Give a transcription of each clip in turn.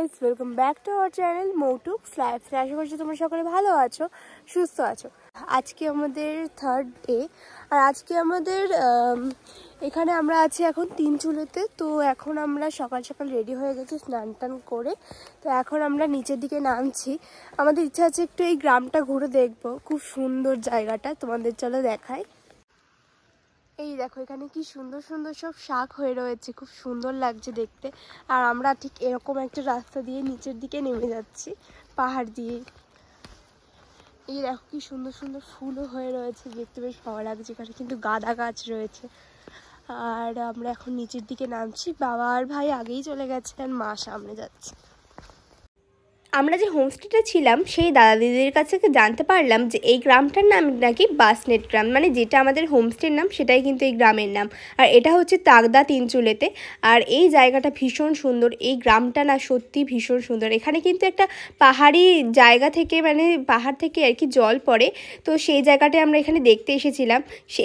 Guys, welcome back to our channel মৌটুকস lifestyle. আশা করছি তোমরা সকলে ভালো আছো, সুস্থ আছো। আজকে আমাদের থার্ড ডে, আর আজকে আমাদের এখানে আমরা আছি এখন তিনচুলেতে। তো এখন আমরা সকাল সকাল রেডি হয়ে গেছি স্নান টান করে। তো এখন আমরা নিচের দিকে নামছি। আমাদের ইচ্ছা আছে একটু এই গ্রামটা ঘুরে দেখবো, খুব সুন্দর জায়গাটা, তোমাদের চলো দেখাই। এই দেখো এখানে কি সুন্দর সুন্দর সব শাক হয়ে রয়েছে, খুব সুন্দর লাগছে দেখতে। আর আমরা ঠিক এরকম একটা রাস্তা দিয়ে নিচের দিকে নেমে যাচ্ছি পাহাড় দিয়ে। এই দেখো কি সুন্দর সুন্দর ফুলও হয়ে রয়েছে, দেখতে বেশ ভালো লাগছে। এখানে কিন্তু গাঁদা গাছ রয়েছে। আর আমরা এখন নিচের দিকে নামছি। বাবা আর ভাই আগেই চলে গেছে আর মা সামনে যাচ্ছে। আমরা যে হোমস্টেতে ছিলাম সেই দাদা দিদির কাছে জানতে পারলাম যে এই গ্রামটার নাম নাকি বাসনেট গ্রাম, মানে যেটা আমাদের হোমস্টের নাম সেটাই কিন্তু এই গ্রামের নাম। আর এটা হচ্ছে তাগদা তিনচুলেতে। আর এই জায়গাটা ভীষণ সুন্দর, এই গ্রামটা না সত্যি ভীষণ সুন্দর। এখানে কিন্তু একটা পাহাড়ি জায়গা থেকে, মানে পাহাড় থেকে আর কি জল পড়ে। তো সেই জায়গাটায় আমরা এখানে দেখতে এসেছিলাম।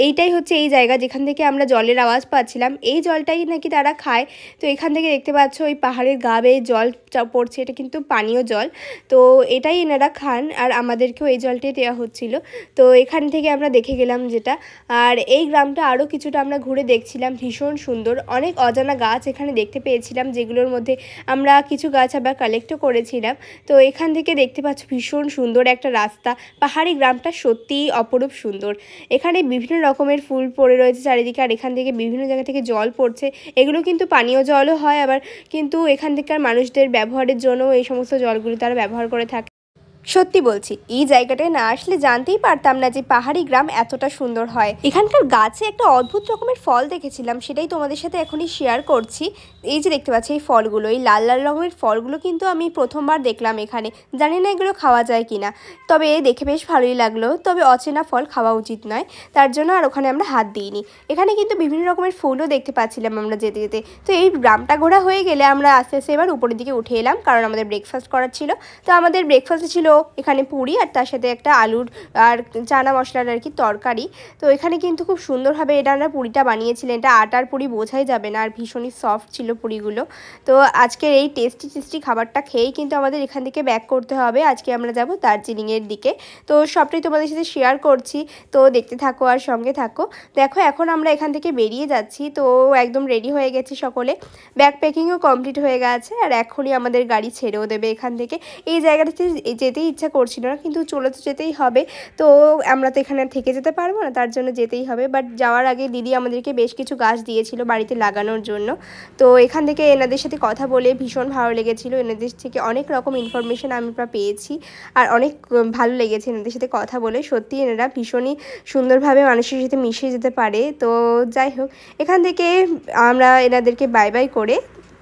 এইটাই হচ্ছে এই জায়গা যেখান থেকে আমরা জলের আওয়াজ পাচ্ছিলাম। এই জলটাই নাকি তারা খায়। তো এখান থেকে দেখতে পাচ্ছ ওই পাহাড়ের গা বেয়ে জল পড়ছে, এটা কিন্তু পানীয় জল। তো এটাই এনারা খান, আর আমাদেরকেও এই জলটাই দেওয়া হচ্ছিল। তো এখান থেকে আমরা দেখে গেলাম যেটা। আর এই গ্রামটা আরও কিছুটা আমরা ঘুরে দেখছিলাম, ভীষণ সুন্দর। অনেক অজানা গাছ এখানে দেখতে পেয়েছিলাম, যেগুলোর মধ্যে আমরা কিছু গাছ আবার কালেক্টও করেছিলাম। তো এখান থেকে দেখতে পাচ্ছ ভীষণ সুন্দর একটা রাস্তা। পাহাড়ি গ্রামটা সত্যিই অপরূপ সুন্দর। এখানে বিভিন্ন রকমের ফুল পড়ে রয়েছে চারিদিকে, আর এখান থেকে বিভিন্ন জায়গা থেকে জল পড়ছে। এগুলো কিন্তু পানীয় জলও হয়, আবার কিন্তু এখান থেকের মানুষদের ব্যবহারের জন্য এই সমস্ত জলগুলো তারা ব্যবহার করে থাকে। সত্যি বলছি, এই জায়গাটায় না আসলে জানতেই পারতাম না যে পাহাড়ি গ্রাম এতটা সুন্দর হয়। এখানকার গাছে একটা অদ্ভুত রকমের ফল দেখেছিলাম, সেটাই তোমাদের সাথে এখনই শেয়ার করছি। এই যে দেখতে পাচ্ছি এই ফলগুলো, এই লাল লাল রঙের ফলগুলো কিন্তু আমি প্রথমবার দেখলাম এখানে। জানি না এগুলো খাওয়া যায় কিনা, তবে দেখে বেশ ভালোই লাগলো। তবে অচেনা ফল খাওয়া উচিত নয়, তার জন্য আর ওখানে আমরা হাত দিইনি। এখানে কিন্তু বিভিন্ন রকমের ফুলও দেখতে পাচ্ছিলাম আমরা যেতে যেতে। তো এই গ্রামটা ঘোরা হয়ে গেলে আমরা আস্তে আস্তে এবার উপরের দিকে উঠে এলাম, কারণ আমাদের ব্রেকফাস্ট করার ছিল। তো আমাদের ব্রেকফাস্টে ছিল এখানে পুরি, আর তার সাথে একটা আলুর আর চানা মশলার আর কি তরকারি। তো এখানে কিন্তু খুব সুন্দরভাবে আমরা পুরিটা বানিয়েছিলেন। এটা আটার পুরি বোঝাই যাবে না, আর ভীষণই সফট ছিল পুরিগুলো। তো আজকের এই টেস্টি খাবারটা খেয়েই কিন্তু আমাদের এখান থেকে ব্যাক করতে হবে। আজকে আমরা যাব দার্জিলিংয়ের দিকে। তো সবটাই তোমাদের সাথে শেয়ার করছি, তো দেখতে থাকো আর সঙ্গে থাকো। দেখো এখন আমরা এখান থেকে বেরিয়ে যাচ্ছি। তো একদম রেডি হয়ে গেছি সকলে, ব্যাগ প্যাকিংও কমপ্লিট হয়ে গেছে। আর এখনই আমাদের গাড়ি ছেড়েও দেবে এখান থেকে। এই জায়গাটাতে যেতেই ইচ্ছা করছিল না, কিন্তু চলে তো যেতেই হবে। তো আমরা তো এখানে থেকে যেতে পারবো না, তার জন্য যেতেই হবে। বাট যাওয়ার আগে দিদি আমাদেরকে বেশ কিছু গাছ দিয়েছিল বাড়িতে লাগানোর জন্য। তো এখান থেকে এনাদের সাথে কথা বলে ভীষণ ভালো লেগেছিল। এনাদের থেকে অনেক রকম ইনফরমেশান আমরা পেয়েছি, আর অনেক ভালো লেগেছে এনাদের সাথে কথা বলে। সত্যি এনারা ভীষণই সুন্দরভাবে মানুষের সাথে মিশে যেতে পারে। তো যাই হোক, এখান থেকে আমরা এনাদেরকে বাই বাই করে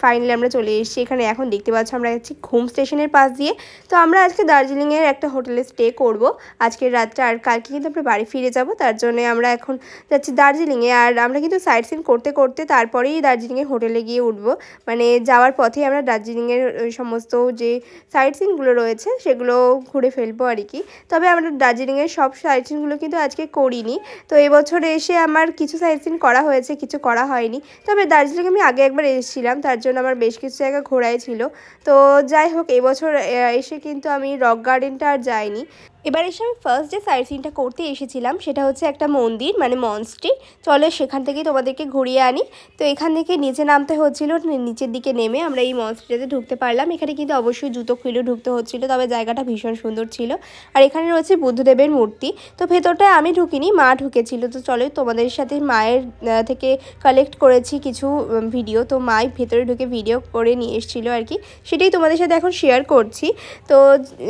ফাইনালি আমরা চলে এসেছি এখানে। এখন দেখতে পাচ্ছ আমরা যাচ্ছি ঘুম স্টেশনের পাশ দিয়ে। তো আমরা আজকে দার্জিলিংয়ের একটা হোটেলে স্টে করব আজকের রাতটা, আর কালকে কিন্তু আমরা বাড়ি ফিরে যাব। তার জন্য আমরা এখন যাচ্ছি দার্জিলিংয়ে। আর আমরা কিন্তু সাইট সিন করতে করতে তারপরেই দার্জিলিংয়ের হোটেলে গিয়ে উঠবো। মানে যাওয়ার পথেই আমরা দার্জিলিংয়ের সমস্ত যে সাইট সিনগুলো রয়েছে সেগুলো ঘুরে ফেলবো আর কি। তবে আমরা দার্জিলিংয়ের সব সাইট সিনগুলো কিন্তু আজকে করিনি। তো এবছরে এসে আমার কিছু সাইট সিন করা হয়েছে, কিছু করা হয়নি। তবে দার্জিলিং আমি আগে একবার এসেছিলাম, তার জন্য আমার বেশ কিছু জায়গা ঘোরাই ছিল। তো যাই হোক, এবছর এসে কিন্তু আমি রক গার্ডেনটা আর যাইনি। এবার এসে আমি ফার্স্ট যে সাইট সিনটা করতে এসেছিলাম সেটা হচ্ছে একটা মন্দির, মানে মনস্ট্রি। চলো সেখান থেকেই তোমাদেরকে ঘুরিয়ে আনি। তো এখান থেকে নিচে নামতে হচ্ছিল, নিচের দিকে নেমে আমরা এই মনস্ট্রিতে ঢুকতে পারলাম। এখানে কিন্তু অবশ্যই জুতো খুলে ঢুকতে হচ্ছিলো, তবে জায়গাটা ভীষণ সুন্দর ছিল। আর এখানে রয়েছে বুদ্ধদেবের মূর্তি। তো ভেতরটায় আমি ঢুকিনি, মা ঢুকেছিল। তো চলো তোমাদের সাথে মায়ের থেকে কালেক্ট করেছি কিছু ভিডিও। তো মাই ভেতরে ঢুকে ভিডিও করে নিয়ে এসেছিলো আর কি, সেটাই তোমাদের সাথে এখন শেয়ার করছি। তো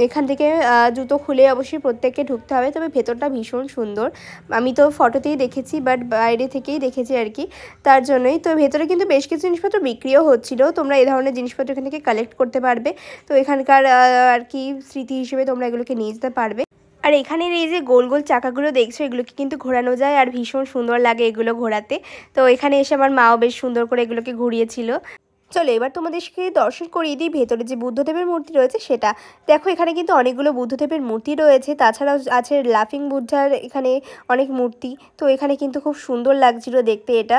এখান থেকে জুতো খুলে অবশ্যই প্রত্যেককে ঢুকতে হবে। তবে ভেতরটা ভীষণ সুন্দর, আমি তো ফটোতেই দেখেছি, বাট বাইরে থেকেই দেখেছি আর কি, তার জন্যই। তো ভেতরে কিন্তু বেশ কিছু জিনিসপত্র বিক্রিও হচ্ছিল, তোমরা এই ধরনের জিনিসপত্র এখান থেকে কালেক্ট করতে পারবে। তো এখানকার আর কি স্মৃতি হিসেবে তোমরা এগুলোকে নিয়ে যেতে পারবে। আর এখানের এই যে গোল গোল চাকাগুলো দেখছো, এগুলোকে কিন্তু ঘোরানো যায়, আর ভীষণ সুন্দর লাগে এগুলো ঘোরাতে। তো এখানে এসে আমার মাও বেশ সুন্দর করে এগুলোকে ঘুরিয়েছিল। চলো এবার তোমাদেরকে দর্শন করিয়ে দিই ভেতরে যে বুদ্ধদেবের মূর্তি রয়েছে সেটা। দেখো এখানে কিন্তু অনেকগুলো বুদ্ধদেবের মূর্তি রয়েছে, তাছাড়াও আছে লাফিং বুদ্ধার এখানে অনেক মূর্তি। তো এখানে কিন্তু খুব সুন্দর লাগছিল দেখতে, এটা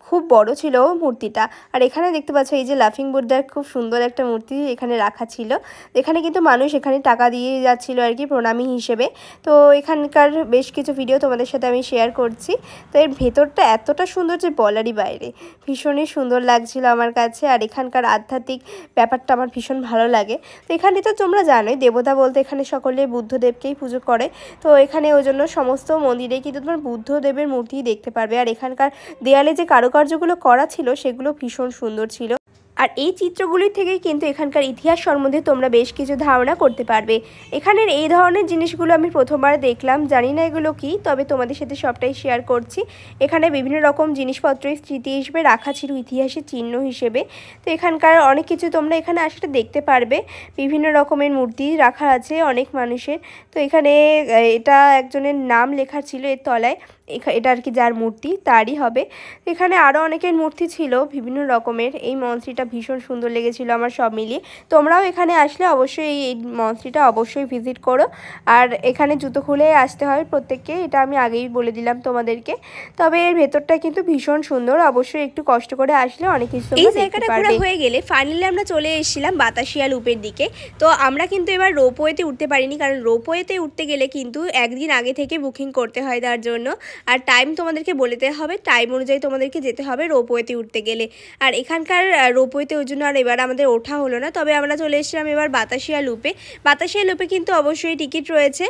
খুব বড় ছিল মূর্তিটা। আর এখানে দেখতে পাচ্ছ এই যে লাফিং বুদ্ধার খুব সুন্দর একটা মূর্তি এখানে রাখা ছিল। এখানে কিন্তু মানুষ এখানে টাকা দিয়ে যাচ্ছিল আর কি প্রণামী হিসেবে। তো এখানকার বেশ কিছু ভিডিও তোমাদের সাথে আমি শেয়ার করছি। তো এর ভেতরটা এতটা সুন্দর যে বলারই বাইরে, ভীষণই সুন্দর লাগছিল আমার কাছে। আর এখানকার আধ্যাত্মিক ব্যাপারটা আমার ভীষণ ভালো লাগে। তো এখানে তো তোমরা জানোই দেবতা বলতে এখানে সকলে বুদ্ধদেবকেই পুজো করে। তো এখানে ওই জন্য সমস্ত মন্দিরে কিন্তু তোমার বুদ্ধদেবের মূর্তি দেখতে পারবে। আর এখানকার দেয়ালে যে কারুকার্যগুলো করা ছিল সেগুলো ভীষণ সুন্দর ছিল। আর এই চিত্রগুলির থেকেই কিন্তু এখানকার ইতিহাস সম্বন্ধে তোমরা বেশ কিছু ধারণা করতে পারবে। এখানের এই ধরনের জিনিসগুলো আমি প্রথমবার দেখলাম, জানি না এগুলো কি, তবে তোমাদের সাথে সবটাই শেয়ার করছি। এখানে বিভিন্ন রকম জিনিসপত্রই স্মৃতি হিসেবে রাখা ছিল, ইতিহাসের চিহ্ন হিসেবে। তো এখানকার অনেক কিছু তোমরা এখানে আসলে দেখতে পারবে। বিভিন্ন রকমের মূর্তি রাখা আছে অনেক মানুষের। তো এখানে এটা একজনের নাম লেখা ছিল এর তলায়, এটা আর কি যার মূর্তি তারই হবে। এখানে আরও অনেকের মূর্তি ছিল বিভিন্ন রকমের। এই মঞ্চটা ভীষণ সুন্দর লেগেছিল আমার সব মিলিয়ে। তোমরাও এখানে আসলে অবশ্যই এই মঞ্চটা অবশ্যই ভিজিট করো। আর এখানে জুতো খুলে আসতে হয় প্রত্যেককে, এটা আমি আগেই বলে দিলাম তোমাদেরকে। তবে এর ভেতরটা কিন্তু ভীষণ সুন্দর, অবশ্যই একটু কষ্ট করে আসলে অনেক কিছু তোমরা দেখতে পারবে। ঘোরা হয়ে গেলে ফাইনালি আমরা চলে এসেছিলাম বাতাসিয়া লুপের দিকে। তো আমরা কিন্তু এবার রোপওয়েতে উঠতে পারিনি, কারণ রোপওয়েতে উঠতে গেলে কিন্তু একদিন আগে থেকে বুকিং করতে হয় তার জন্য। আর টাইম তোমাদেরকে বলতে হবে, টাইম অনুযায়ী তোমাদেরকে যেতে হবে রোপওয়েতে উঠতে গেলে। আর এখানকার রোপওয়েতে ওই জন্য আর এবার আমাদের ওঠা হলো না। তবে আমরা চলে এসেছিলাম এবার বাতাসিয়া লুপে। বাতাসিয়া লুপে কিন্তু অবশ্যই টিকিট রয়েছে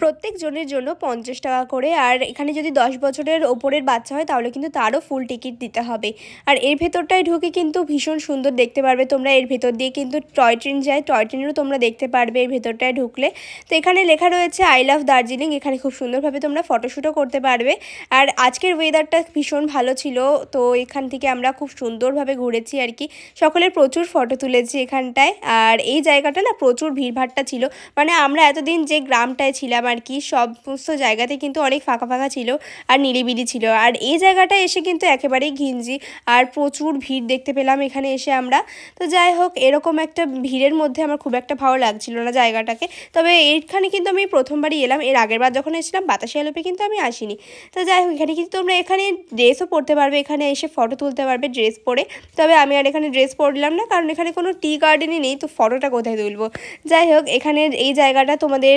প্রত্যেক জনের জন্য 50 টাকা করে। আর এখানে যদি 10 বছরের ওপরের বাচ্চা হয় তাহলে কিন্তু তারও ফুল টিকিট দিতে হবে। আর এর ভেতরটায় ঢুকে কিন্তু ভীষণ সুন্দর দেখতে পারবে তোমরা। এর ভেতর দিয়ে কিন্তু টয় ট্রেন যায়, টয় ট্রেনেরও তোমরা দেখতে পারবে এর ভেতরটায় ঢুকলে। তো এখানে লেখা রয়েছে আই লাভ দার্জিলিং। এখানে খুব সুন্দরভাবে তোমরা ফটোশ্যুটও করতে পারবে। আর আজকের ওয়েদারটা ভীষণ ভালো ছিল, তো এখান থেকে আমরা খুব সুন্দরভাবে ঘুরেছি আর কি। সকলের প্রচুর ফটো তুলেছি এখানটায়। আর এই জায়গাটা না প্রচুর ভিড়ভাট্টা ছিল, মানে আমরা এতদিন যে গ্রামটায় ছিলাম আর কি সমস্ত জায়গাতে কিন্তু অনেক ফাঁকা ফাঁকা ছিল আর নিরিবিলি ছিল। আর এই জায়গাটা এসে কিন্তু একেবারেই ঘিঞ্জি আর প্রচুর ভিড় দেখতে পেলাম এখানে এসে আমরা। তো যাই হোক, এরকম একটা ভিড়ের মধ্যে আমার খুব একটা ভালো লাগছিল না জায়গাটাকে। তবে এইখানে কিন্তু আমি প্রথমবারই এলাম, এর আগের বার যখন এসেছিলাম বাতাসিয়া লুপে কিন্তু আমি আসিনি। তো যাই হোক, এখানে কিন্তু তোমরা এখানে ড্রেসও পরতে পারবে, এখানে এসে ফটো তুলতে পারবে ড্রেস পরে। তবে আমি আর এখানে ড্রেস পরলাম না, কারণ এখানে কোনো টি গার্ডেনই নেই, তো ফটোটা কোথায় তুলবো। যাই হোক, এখানে এই জায়গাটা তোমাদের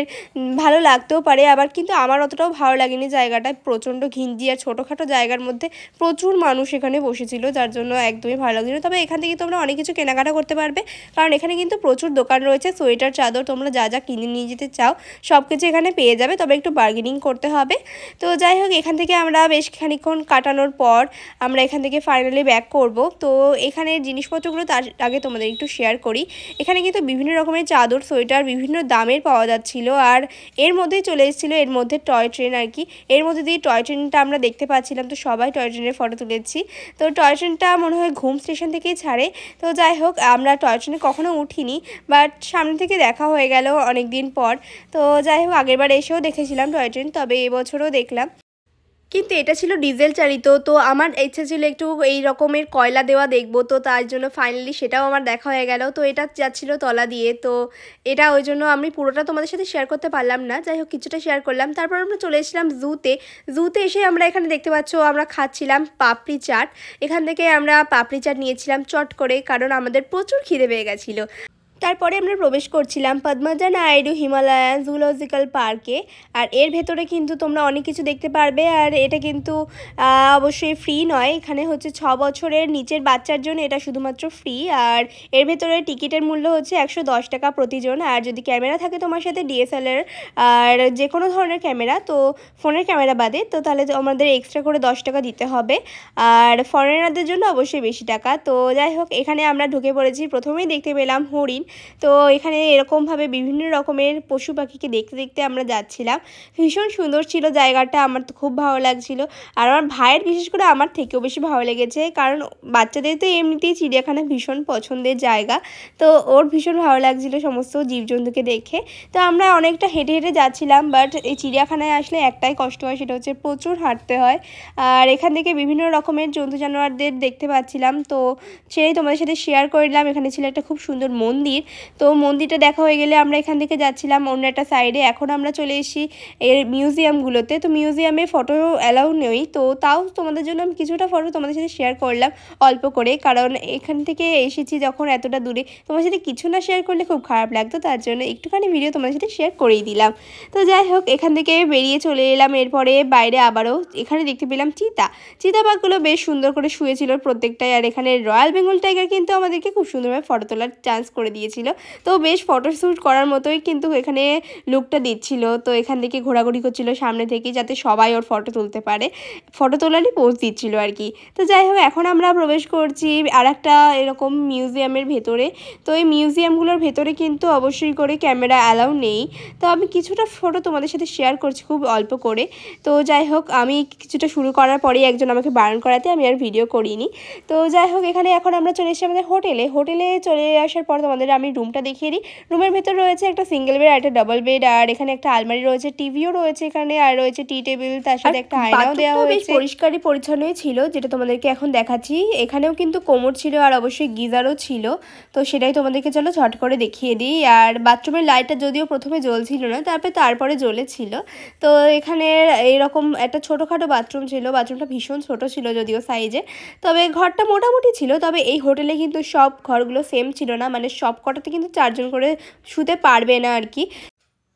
ভালো লাগতেও পারে, আবার কিন্তু আমার অতটাও ভালো লাগেনি। জায়গাটা প্রচণ্ড ঘিঞ্জি আর ছোটোখাটো জায়গার মধ্যে প্রচুর মানুষ এখানে বসেছিল, যার জন্য একদমই ভালো লাগছিল। তবে এখান থেকে তোমরা অনেক কিছু কেনাকাটা করতে পারবে, কারণ এখানে কিন্তু প্রচুর দোকান রয়েছে। সোয়েটার, চাদর, তোমরা যা যা কিনে নিয়ে যেতে চাও সব কিছু এখানে পেয়ে যাবে, তবে একটু বার্গেনিং করতে হবে। তো যাই হোক, এখান থেকে আমরা বেশ খানিকক্ষণ কাটানোর পর আমরা এখান থেকে ফাইনালি ব্যাক করব। তো এখানে জিনিসপত্রগুলো তার আগে তোমাদের একটু শেয়ার করি। এখানে কিন্তু বিভিন্ন রকমের চাদর, সোয়েটার বিভিন্ন দামের পাওয়া যাচ্ছিল। আর এর মধ্যেই চলে এসেছিলো এর মধ্যে টয় ট্রেন আর কি। এর মধ্যে দিয়ে টয় ট্রেনটা আমরা দেখতে পাচ্ছিলাম, তো সবাই টয় ট্রেনের ফটো তুলেছি। তো টয় ট্রেনটা মনে হয় ঘুম স্টেশন থেকেই ছাড়ে। তো যাই হোক, আমরা টয় ট্রেনে কখনো উঠিনি, বাট সামনে থেকে দেখা হয়ে গেল অনেক দিন পর। তো যাই হোক, আগেরবার এসেও দেখেছিলাম টয় ট্রেন, তবে এবছরও দেখলাম, কিন্তু এটা ছিল ডিজেল চালিত। তো আমার ইচ্ছে ছিল একটু এই রকমের কয়লা দেওয়া দেখবো, তো তার জন্য ফাইনালি সেটাও আমার দেখা হয়ে গেল। তো এটা যাচ্ছিল তলা দিয়ে, তো এটা ওই জন্য আমি পুরোটা তোমাদের সাথে শেয়ার করতে পারলাম না। যাই হোক, কিছুটা শেয়ার করলাম। তারপর আমরা চলে এসেছিলাম জুতে। জুতে এসে আমরা এখানে দেখতে পাচ্ছ আমরা খাচ্ছিলাম পাপড়ি চাট। এখান থেকে আমরা পাপড়ি চাট নিয়েছিলাম চট করে, কারণ আমাদের প্রচুর খিদে পেয়ে গেছিলো। তারপরে আমরা প্রবেশ করছিলাম পদ্মজা নাইডু হিমালয়ান জুলজিক্যাল পার্কে। আর এর ভেতরে কিন্তু তোমরা অনেক কিছু দেখতে পারবে। আর এটা কিন্তু অবশ্যই ফ্রি নয়, এখানে হচ্ছে 6 বছরের নিচের বাচ্চার জন্য এটা শুধুমাত্র ফ্রি। আর এর ভেতরে টিকিটের মূল্য হচ্ছে 110 টাকা প্রতিজন। আর যদি ক্যামেরা থাকে তোমার সাথে DSLR আর যে কোনো ধরনের ক্যামেরা, তো ফোনের ক্যামেরা বাদে, তো তাহলে আমাদের এক্সট্রা করে 10 টাকা দিতে হবে। আর ফরেনারদের জন্য অবশ্যই বেশি টাকা। তো যাই হোক, এখানে আমরা ঢুকে পড়েছি। প্রথমেই দেখতে পেলাম হরিণ। তো এখানে এরকমভাবে বিভিন্ন রকমের পশু পাখিকে দেখতে দেখতে আমরা যাচ্ছিলাম। ভীষণ সুন্দর ছিল জায়গাটা, আমার তো খুব ভালো লাগছিল। আর আমার ভাইয়ের বিশেষ করে আমার থেকেও বেশি ভালো লেগেছে, কারণ বাচ্চাদের তো এমনিতেই চিড়িয়াখানা ভীষণ পছন্দের জায়গা। তো ওর ভীষণ ভালো লাগছিল সমস্ত জীবজন্তুকে দেখে। তো আমরা অনেকটা হেঁটে হেঁটে যাচ্ছিলাম, বাট এই চিড়িয়াখানায় আসলে একটাই কষ্ট হয়, সেটা হচ্ছে প্রচুর হাঁটতে হয়। আর এখান থেকে বিভিন্ন রকমের জন্তু জানোয়ারদের দেখতে পাচ্ছিলাম, তো সেটাই তোমাদের সাথে শেয়ার করলাম। এখানে ছিল একটা খুব সুন্দর মন্দির, মন্দির। তো মন্দিরটা দেখা হয়ে গেলে আমরা এখান থেকে যাচ্ছিলাম অন্য একটা সাইডে। এখন আমরা চলে এসেছি এর মিউজিয়ামগুলোতে। তো মিউজিয়ামে ফটো অ্যালাউ নেই, তো তাও তোমাদের জন্য আমি কিছুটা ফটো তোমাদের সাথে শেয়ার করলাম অল্প করে, কারণ এখান থেকে এসেছি যখন এতটা দূরে তোমার সাথে কিছু না শেয়ার করলে খুব খারাপ লাগতো, তার জন্য একটুখানি ভিডিও তোমাদের সাথে শেয়ার করেই দিলাম। তো যাই হোক, এখান থেকে বেরিয়ে চলে এলাম। এরপরে বাইরে আবারও এখানে দেখতে পেলাম চিতাবাঘগুলো বেশ সুন্দর করে শুয়েছিল প্রত্যেকটাই। আর এখানে রয়্যাল বেঙ্গল টাইগার কিন্তু আমাদেরকে খুব সুন্দরভাবে ফটো তোলার চান্স করে দিয়েছিল। তো বেশ ফটোশ্যুট করার মতোই কিন্তু এখানে লুকটা দিচ্ছিল। তো এখান থেকে ঘোরাঘুরি করছিল সামনে থেকে, যাতে সবাই ওর ফটো তুলতে পারে, ফটো তোলারই পোজ দিচ্ছিল আর কি। তো যাই হোক, এখন আমরা প্রবেশ করছি আর একটা এরকম মিউজিয়ামের ভেতরে। তো এই মিউজিয়ামগুলোর ভেতরে কিন্তু অবশ্যই করে ক্যামেরা অ্যালাউ নেই। তো আমি কিছুটা ফটো তোমাদের সাথে শেয়ার করছি খুব অল্প করে। তো যাই হোক, আমি কিছুটা শুরু করার পরেই একজন আমাকে বারণ করাতে আমি আর ভিডিও করিনি। তো যাই হোক, এখানে এখন আমরা চলে এসেছি আমাদের হোটেলে চলে আসার পর তোমাদের আমি রুমটা দেখিয়ে দিই। রুমের ভেতর রয়েছে একটা সিঙ্গেল বেড আর একটা ডাবল বেড, আর এখানে একটা আলমারি রয়েছে, টিভিও রয়েছে এখানে, আর রয়েছে টি টেবিল, তার সাথে একটা আয়নাও দেওয়া হয়েছে। পরিষ্কারই পরিচ্ছন্নই ছিল, যেটা তোমাদেরকে এখন দেখাচ্ছি। এখানেও কিন্তু কোমর ছিল আর অবশ্যই গিজারও ছিল। তো সেটাই তোমাদেরকে চলো ঝট করে দেখিয়ে দিই। আর বাথরুমের লাইটটা যদিও প্রথমে জ্বলছিল না, তারপরে জ্বলেছিল। তো এখানে এইরকম একটা ছোটোখাটো বাথরুম ছিল। বাথরুমটা ভীষণ ছোট ছিল যদিও সাইজে, তবে ঘরটা মোটামুটি ছিল। তবে এই হোটেলে কিন্তু সব ঘরগুলো সেম ছিল না, মানে সব কটাতে কিন্তু 4 জন করে শুতে পারবে না আর কি।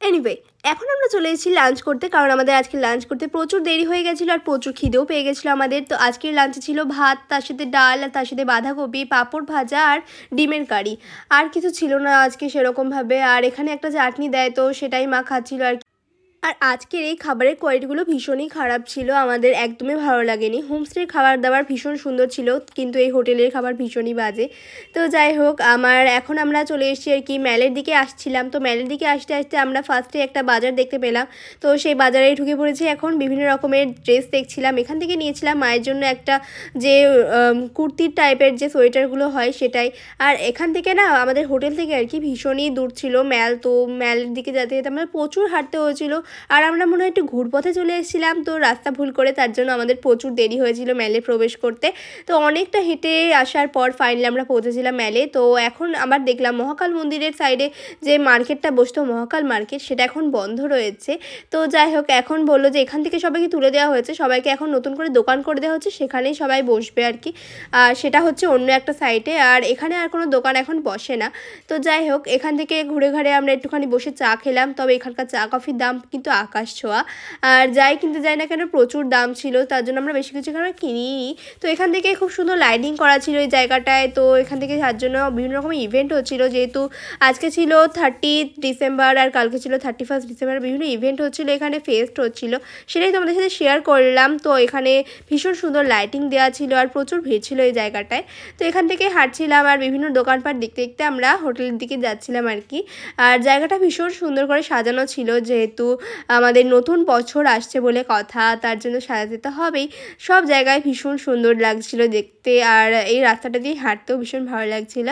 এনিওয়ে, এখন আমরা চলে এসেছি লাঞ্চ করতে, কারণ আমাদের আজকে লাঞ্চ করতে প্রচুর দেরি হয়ে গেছিলো আর প্রচুর খিদেও পেয়ে গেছিলো আমাদের। তো আজকের লাঞ্চে ছিল ভাত, তার সাথে ডাল, আর তার সাথে বাঁধাকপি, পাঁপড় ভাজা আর ডিমের কারি। আর কিছু ছিল না আজকে সেরকমভাবে। আর এখানে একটা চাটনি দেয়, তো সেটাই মা খাচ্ছিল আর কি। আর আজকের এই খাবারের কোয়ালিটিগুলো ভীষণই খারাপ ছিল, আমাদের একদমই ভালো লাগেনি। হোমস্টের খাবার দাবার ভীষণ সুন্দর ছিল, কিন্তু এই হোটেলের খাবার ভীষণই বাজে। তো যাই হোক, এখন আমরা চলে এসেছি আর কি ম্যালের দিকে আসছিলাম। তো ম্যালের দিকে আসতে আসতে আমরা ফার্স্টে একটা বাজার দেখতে পেলাম। তো সেই বাজারে ঢুকে পড়েছি। এখন বিভিন্ন রকমের ড্রেস দেখছিলাম। এখান থেকে নিয়েছিলাম মায়ের জন্য একটা যে কুর্তির টাইপের যে সোয়েটারগুলো হয় সেটাই। আর এখান থেকে না আমাদের হোটেল থেকে আর কি ভীষণই দূর ছিল ম্যাল। তো ম্যালের দিকে যেতে যেতে আমরা প্রচুর হাঁটতে হয়েছিল। আর আমরা মনে হয় একটু ঘুরপথে চলে এসেছিলাম, তো রাস্তা ভুল করে, তার জন্য আমাদের প্রচুর দেরি হয়েছিল ম্যালে প্রবেশ করতে। তো অনেকটা হেঁটে আসার পর ফাইনালি আমরা পৌঁছেছিলাম ম্যালে। তো এখন আবার দেখলাম মহাকাল মন্দিরের সাইডে যে মার্কেটটা বসতো, মহাকাল মার্কেট, সেটা এখন বন্ধ রয়েছে। তো যাই হোক, এখন বললো যে এখান থেকে সবাইকে তুলে দেওয়া হয়েছে, সবাইকে এখন নতুন করে দোকান করে দেওয়া হচ্ছে, সেখানেই সবাই বসবে আর কি। আর সেটা হচ্ছে অন্য একটা সাইডে, আর এখানে আর কোনো দোকান এখন বসে না। তো যাই হোক, এখান থেকে ঘুরে ঘুরে আমরা একটুখানি বসে চা খেলাম। তবে এখানকার চা কফির দাম কিন্তু আকাশ ছোঁয়া। আর যাই কিনতে যাই না কেন প্রচুর দাম ছিল, তার জন্য আমরা বেশি কিছু এখানে কিনিনি। তো এখান থেকে খুব সুন্দর লাইটিং করা ছিল এই জায়গাটায়। তো এখান থেকে তার জন্য বিভিন্ন রকমের ইভেন্ট হচ্ছিলো, যেহেতু আজকে ছিল 30 ডিসেম্বর আর কালকে ছিল 31 ডিসেম্বর। বিভিন্ন ইভেন্ট হচ্ছিলো, এখানে ফেস্ট হচ্ছিলো, সেটাই তোমাদের সাথে শেয়ার করলাম। তো এখানে ভীষণ সুন্দর লাইটিং দেওয়া ছিল আর প্রচুর ভিড় ছিল এই জায়গাটায়। তো এখান থেকে হাঁটছিলাম আর বিভিন্ন দোকানপাট দেখতে দেখতে আমরা হোটেলের দিকে যাচ্ছিলাম আর কি। আর জায়গাটা ভীষণ সুন্দর করে সাজানো ছিল, যেহেতু আমাদের নতুন বছর আসছে বলে কথা, তার জন্য সাজাতে তো হবেই। সব জায়গায় ভীষণ সুন্দর লাগছিল দেখতে, আর এই রাস্তাটা দিয়ে হাঁটতেও ভীষণ ভালো লাগছিল।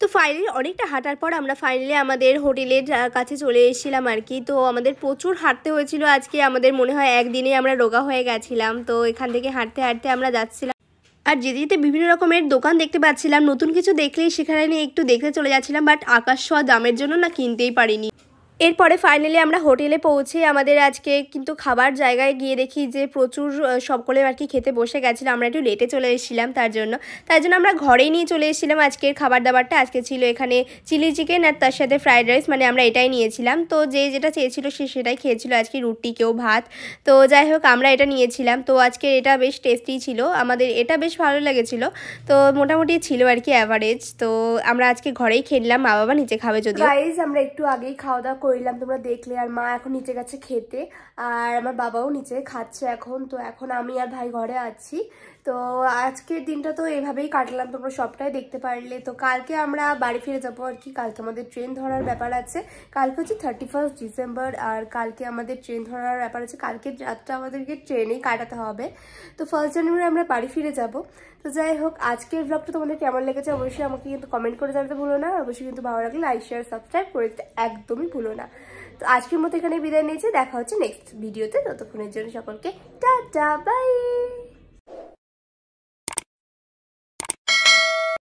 তো ফাইনালি অনেকটা হাঁটার পর আমরা ফাইনালি আমাদের হোটেলের কাছে চলে এসেছিলাম আর কি। তো আমাদের প্রচুর হাঁটতে হয়েছিল আজকে, আমাদের মনে হয় একদিনে আমরা রোগা হয়ে গেছিলাম। তো এখান থেকে হাঁটতে হাঁটতে আমরা যাচ্ছিলাম, আর যেতে যেতে বিভিন্ন রকমের দোকান দেখতে পাচ্ছিলাম। নতুন কিছু দেখলেই সেখানে নিয়ে একটু দেখতে চলে যাচ্ছিলাম, বাট আকাশ ছোঁয়া দামের জন্য না কিনতেই পারিনি। এরপরে ফাইনালি আমরা হোটেলে পৌঁছে আমাদের আজকে কিন্তু খাবার জায়গায় গিয়ে দেখি যে প্রচুর সকলে আর কি খেতে বসে গেছিলো। আমরা একটু লেটে চলে এসেছিলাম, তাই জন্য আমরা ঘরেই নিয়ে চলে এসেছিলাম আজকের খাবার দাবারটা। আজকে ছিল এখানে চিলি চিকেন আর তার সাথে ফ্রাইড রাইস, মানে আমরা এটাই নিয়েছিলাম। তো যে যেটা চেয়েছিল সে সেটাই খেয়েছিল, আজকে রুটি কেউ ভাত। তো যাই হোক, আমরা এটা নিয়েছিলাম। তো আজকে এটা বেশ টেস্টি ছিল, আমাদের এটা বেশ ভালো লেগেছিল। তো মোটামুটি ছিল আর কি অ্যাভারেজ। তো আমরা আজকে ঘরেই খেলাম, মা বাবা নিচে খাবে যদিও। গাইস, আমরা একটু আগেই খাওয়া দাওয়া করলাম, তোমরা দেখলে। আর মা এখন নিচে গেছে খেতে, আর আমার বাবাও নিচে খাচ্ছে এখন। তো এখন আমি আর ভাই ঘরে আছি। তো আজকের দিনটা তো এভাবেই কাটলাম, তোমরা সবটাই দেখতে পারলে। তো কালকে আমরা বাড়ি ফিরে যাবো আর কি। কালকে আমাদের ট্রেন ধরার ব্যাপার আছে। কালকে হচ্ছে 31 ডিসেম্বর, আর কালকে আমাদের ট্রেন ধরার ব্যাপার আছে। কালকে রাতটা আমাদেরকে ট্রেনেই কাটাতে হবে। তো 1 জানুয়ারি আমরা বাড়ি ফিরে যাব। তো যাই হোক, আজকের ব্লগটা তোমাদের কেমন লেগেছে অবশ্যই আমাকে কিন্তু কমেন্ট করে জানাতে ভুলো না। অবশ্যই কিন্তু ভালো লাগলে লাইক শেয়ার সাবস্ক্রাইব করে দিতে একদমই ভুলো না। তো আজকের মতো এখানে বিদায় নিয়েছি, দেখা হচ্ছে নেক্সট ভিডিওতে। ততক্ষণের জন্য সকলকে টাটা, বাই।